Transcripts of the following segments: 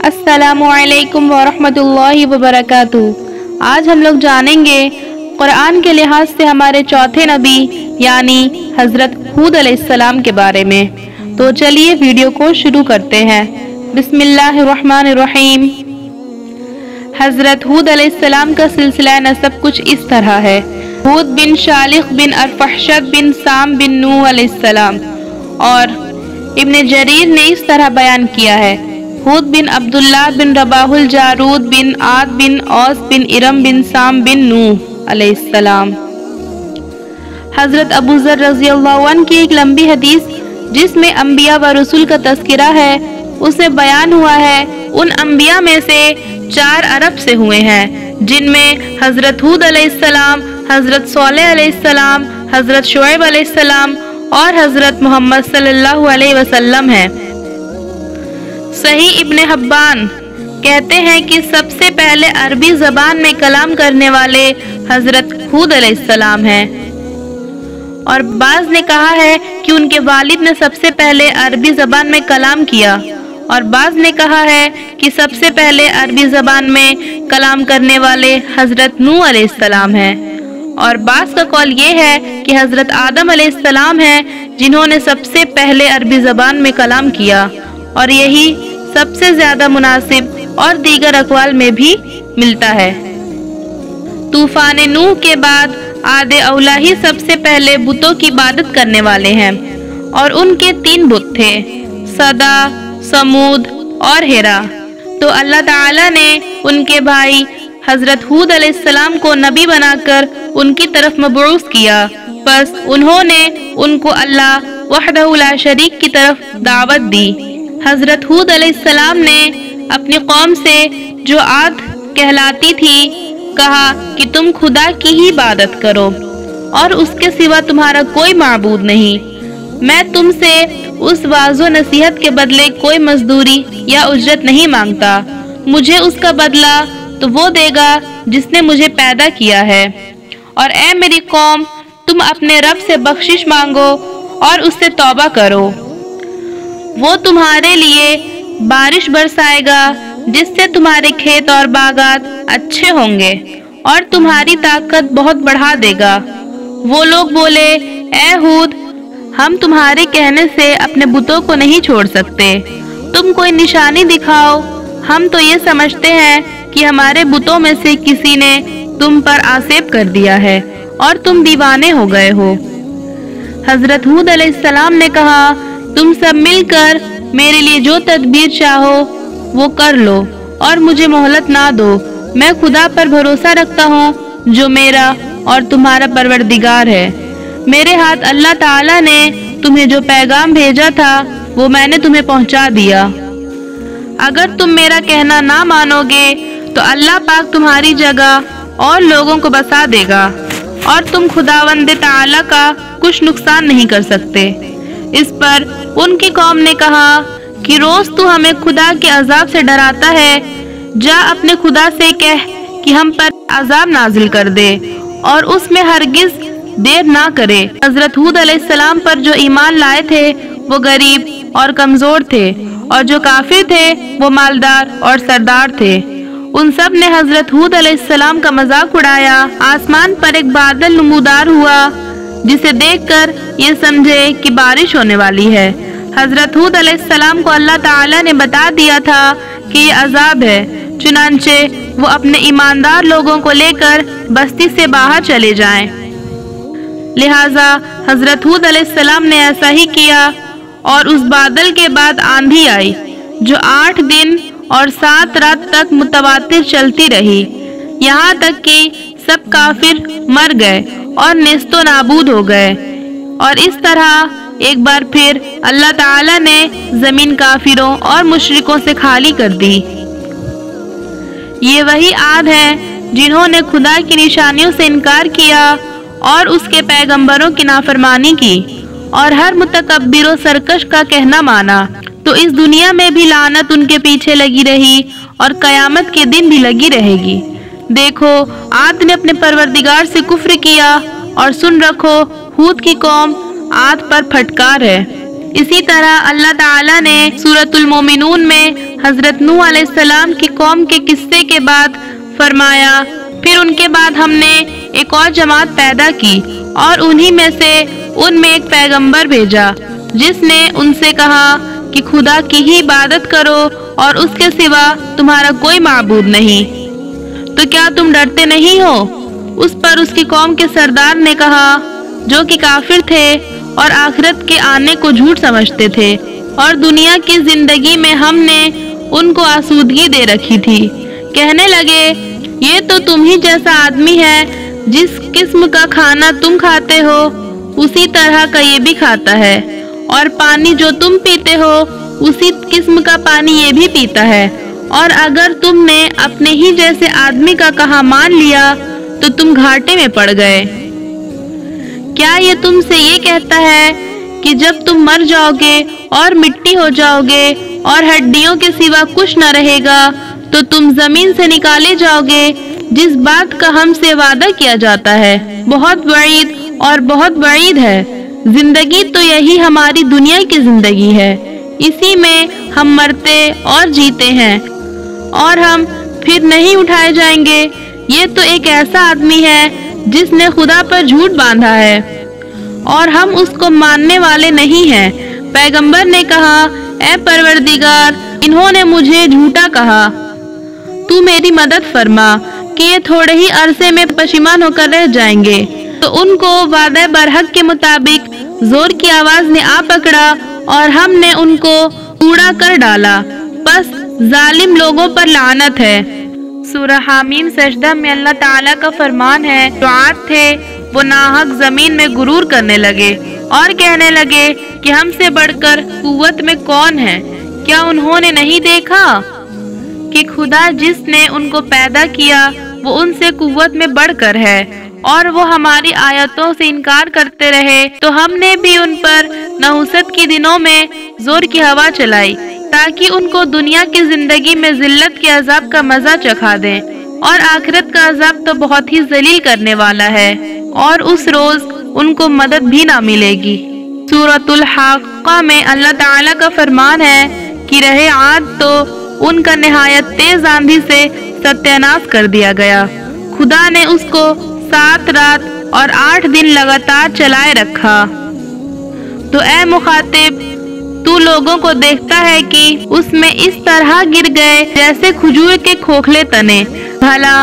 अस्सलाम वालेकुम वरहमतुल्लाहि वबरकातुहू। आज हम लोग जानेंगे कुरान के लिहाज से हमारे चौथे नबी यानी हजरत हूद अलैहिस्सलाम के बारे में। तो चलिए वीडियो को शुरू करते हैं। बिस्मिल्लाहिर्रहमानिर्रहीम। हजरत हूद अलैहिस्सलाम का सिलसिला नसब कुछ इस तरह है। हूद बिन शालिख बिन अरफहशद बिन साम बिन नूह अलैहिस्सलाम। और इब्न जरीर ने इस तरह बयान किया है, हूद बिन अब्दुल्लाह बिन रबाहुल जारूद बिन आद बिन औस बिन इरम बिन साम बिन नूह अलैहिस्सलाम। हजरत अबू ज़र रज़ियल्लाहु अन्हु की एक लंबी हदीस जिसमें अंबिया व रसूल का तज़किरा है, उसमें बयान हुआ है उन अंबिया में से 4 अरब से हुए हैं, जिनमें हजरत हूद अलैहिस्सलाम, हजरत सोलेह अलैहिस्सलाम, हजरत शुएब अलैहिस्सलाम और हजरत मोहम्मद सल्लल्लाहु अलैहि वसल्लम है। सही इब्न हब्बान कहते हैं कि सबसे पहले अरबी ज़बान में कलाम करने वाले हजरत हूद अलैहिस्सलाम हैं, और बाज़ ने कहा है कि उनके वालिद ने सबसे पहले अरबी ज़बान में कलाम किया, और बाज़ ने कहा है कि सबसे पहले अरबी ज़बान में कलाम करने वाले हजरत नूह अलैहिस्सलाम हैं, और बाज़ का कौल ये है कि हजरत आदम अलैहिस्सलाम हैं जिन्होंने सबसे पहले अरबी ज़बान में कलाम किया, और यही सबसे ज्यादा मुनासिब और दीगर अक़वाल में भी मिलता है। तूफान नूह के बाद आदे औला ही सबसे पहले बुतों की इबादत करने वाले हैं, और उनके 3 बुत थे, सदा, समूद और हेरा। तो अल्लाह ताला ने उनके भाई हजरत हूद अलैहिस्सलाम को नबी बनाकर उनकी तरफ मबऊस किया, बस उन्होंने उनको अल्लाह वहदहु ला शरीक की तरफ दावत दी। हजरत हूद अलैहिस्सलाम ने अपनी कौम से जो आद कहलाती थी कहा कि तुम खुदा की ही इबादत करो और उसके सिवा तुम्हारा कोई माबूद नहीं। मैं तुमसे उस वाज़ो नसीहत के बदले कोई मजदूरी या उजरत नहीं मांगता, मुझे उसका बदला तो वो देगा जिसने मुझे पैदा किया है। और ए मेरी कौम, तुम अपने रब से बख्शिश मांगो और उससे तौबा करो, वो तुम्हारे लिए बारिश बरसाएगा जिससे तुम्हारे खेत और बागात अच्छे होंगे और तुम्हारी ताकत बहुत बढ़ा देगा। वो लोग बोले, ए हूद, हम तुम्हारे कहने से अपने बुतों को नहीं छोड़ सकते, तुम कोई निशानी दिखाओ। हम तो ये समझते हैं कि हमारे बुतों में से किसी ने तुम पर आसेब कर दिया है और तुम दीवाने हो गए हो। हजरत हूद अलैहिस्सलाम ने कहा, तुम सब मिलकर मेरे लिए जो तदबीर चाहो वो कर लो और मुझे मोहलत ना दो। मैं खुदा पर भरोसा रखता हूँ जो मेरा और तुम्हारा परवरदिगार है। मेरे हाथ अल्लाह ताला ने तुम्हें जो पैगाम भेजा था वो मैंने तुम्हें पहुँचा दिया। अगर तुम मेरा कहना ना मानोगे तो अल्लाह पाक तुम्हारी जगह और लोगों को बसा देगा और तुम खुदावंद ताला का कुछ नुकसान नहीं कर सकते। इस पर उनकी कौम ने कहा कि रोज तू हमें खुदा के अजाब से डराता है, जा अपने खुदा से कह कि हम पर अजाब नाजिल कर दे और उसमें हरगिज देर ना करे। हजरत हूद अलैहिस्सलाम पर जो ईमान लाए थे वो गरीब और कमजोर थे, और जो काफिर थे वो मालदार और सरदार थे। उन सब ने हजरत हूद अलैहिस्सलाम का मजाक उड़ाया। आसमान पर एक बादल नमूदार हुआ जिसे देखकर ये समझे कि बारिश होने वाली है। हजरत हूद अलैहिस्सलाम को अल्लाह ताला ने बता दिया था कि ये अजाब है, चुनांचे वो अपने ईमानदार लोगों को लेकर बस्ती से बाहर चले जाएं। लिहाजा हजरत हूद अलैहिस्सलाम ने ऐसा ही किया, और उस बादल के बाद आंधी आई जो 8 दिन और 7 रात तक मुतवातिर चलती रही, यहाँ तक कि सब काफिर मर गए और नेस्तो नाबूद हो गए। और इस तरह एक बार फिर अल्लाह ताला ने जमीन काफिरों और मुशरिकों से खाली कर दी। ये वही आद हैं जिन्होंने खुदा की निशानियों से इनकार किया और उसके पैगंबरों की नाफरमानी की और हर मुतकब्बिर और सरकश का कहना माना। तो इस दुनिया में भी लानत उनके पीछे लगी रही और कयामत के दिन भी लगी रहेगी। देखो, आद ने अपने परवरदिगार से कुफ्र किया, और सुन रखो, हूद की कौम आद पर फटकार है। इसी तरह अल्लाह ताला ने सूरतुल मोमिनून में حضرت نوح علیہ السلام کی قوم کے قصے کے بعد فرمایا، پھر ان کے بعد ہم نے ایک اور جماعت پیدا کی اور انہی میں سے ان میں ایک پیغمبر بھیجا جس نے ان سے کہا کہ خدا کی ہی عبادت کرو اور اس کے سوا تمہارا کوئی معبود نہیں۔ تو کیا تم ڈرتے نہیں ہو؟ اس پر اس کی قوم کے سردار نے کہا، جو کہ کافر تھے اور آخرت کے آنے کو جھوٹ سمجھتے تھے اور دنیا کی زندگی میں ہم نے ان کو آسودگی دے رکھی تھی، کہنے لگے یہ تو تم ہی جیسا آدمی ہے، جس قسم کا کھانا تم کھاتے ہو اسی طرح کا یہ بھی کھاتا ہے، اور پانی جو تم پیتے ہو اسی قسم کا پانی یہ بھی پیتا ہے، اور اگر تم نے اپنے ہی جیسے آدمی کا کہا مان لیا تو تم گھاٹے میں پڑ گئے۔ کیا یہ تم سے یہ کہتا ہے کہ جب تم مر جاؤ گے اور مٹی ہو جاؤ گے اور ہڈیوں کے سوا کچھ نہ رہے گا تو تم زمین سے نکالے جاؤ گے، جس بات کا ہم سے وعدہ کیا جاتا ہے بہت بعید اور بہت بعید ہے۔ زندگی تو یہی ہماری دنیا کی زندگی ہے، اسی میں ہم مرتے اور جیتے ہیں اور ہم پھر نہیں اٹھائے جائیں گے۔ یہ تو ایک ایسا آدمی ہے جس نے خدا پر جھوٹ باندھا ہے اور ہم اس کو ماننے والے نہیں ہیں۔ پیغمبر نے کہا، اے پروردگار، انہوں نے مجھے جھوٹا کہا، تو میری مدد فرما کہ یہ تھوڑے ہی عرصے میں پشیمان ہو کر رہ جائیں گے۔ تو ان کو وعدہ برحق کے مطابق زور کی آواز نے آ پکڑا اور ہم نے ان کو کوڑا کر ڈالا، بس ظالم لوگوں پر لعنت ہے۔ سورہ حامیم سجدہ میں اللہ تعالیٰ کا فرمان ہے، جو عاد تھے وہ ناحق زمین میں غرور کرنے لگے اور کہنے لگے کہ ہم سے بڑھ کر قوت میں کون ہے؟ کیا انہوں نے نہیں دیکھا کہ خدا جس نے ان کو پیدا کیا وہ ان سے قوت میں بڑھ کر ہے، اور وہ ہماری آیتوں سے انکار کرتے رہے تو ہم نے بھی ان پر نحوست کے دنوں میں زور کی ہوا چلائی تاکہ ان کو دنیا کی زندگی میں ذلت کے عذاب کا مزہ چکھا دیں، اور آخرت کا عذاب تو بہت ہی ذلیل کرنے والا ہے اور اس روز ان کو مدد بھی نہ ملے گی۔ سورۃ الحاقہ میں اللہ تعالیٰ کا فرمان ہے کہ رہے عاد تو ان کا نہایت تیز آندھی سے ستیہ ناش کر دیا گیا۔ خدا نے اس کو 7 رات اور 8 دن لگاتار چلائے رکھا۔ تو اے مخاطب، تو لوگوں کو دیکھتا ہے کہ اس میں اس طرح گر گئے جیسے کھجور کے کھوکھلے تنے، بھلا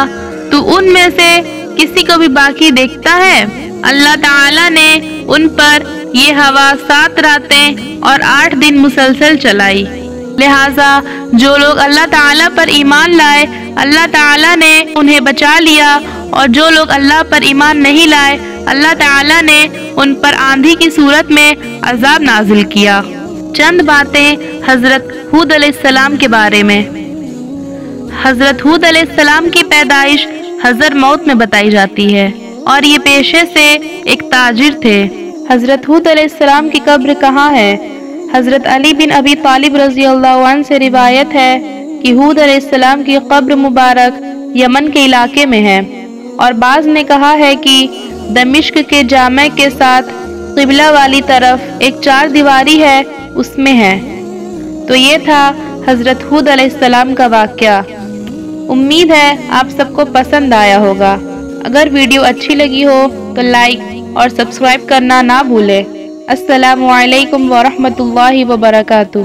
تو ان میں سے کسی کو بھی باقی دیکھتا ہے؟ اللہ تعالیٰ نے ان پر یہ ہوا 7 راتیں اور 8 دن مسلسل چلائی، لہٰذا جو لوگ اللہ تعالیٰ پر ایمان لائے اللہ تعالیٰ نے انہیں بچا لیا، اور جو لوگ اللہ پر ایمان نہیں لائے اللہ تعالیٰ نے ان پر آندھی کی صورت میں عذاب نازل کیا۔ چند باتیں حضرت ہود علیہ السلام کے بارے میں۔ حضرت ہود علیہ السلام کی پیدائش حضر موت میں بتائی جاتی ہے اور یہ پیشے سے ایک تاجر تھے۔ حضرت ہود علیہ السلام کی قبر کہاں ہے؟ حضرت علی بن ابی طالب رضی اللہ عنہ سے روایت ہے کہ ہود علیہ السلام کی قبر مبارک یمن کے علاقے میں ہے، اور بعض نے کہا ہے کہ دمشق کے جامع کے ساتھ قبلہ والی طرف ایک 4 دیواری ہے، اس میں ہے۔ تو یہ تھا حضرت ہود علیہ السلام کا واقعہ۔ امید ہے آپ سب کو پسند آیا ہوگا۔ اگر ویڈیو اچھی لگی ہو تو لائک اور سبسکرائب کرنا نہ بھولیں۔ السلام علیکم ورحمۃ اللہ وبرکاتہ۔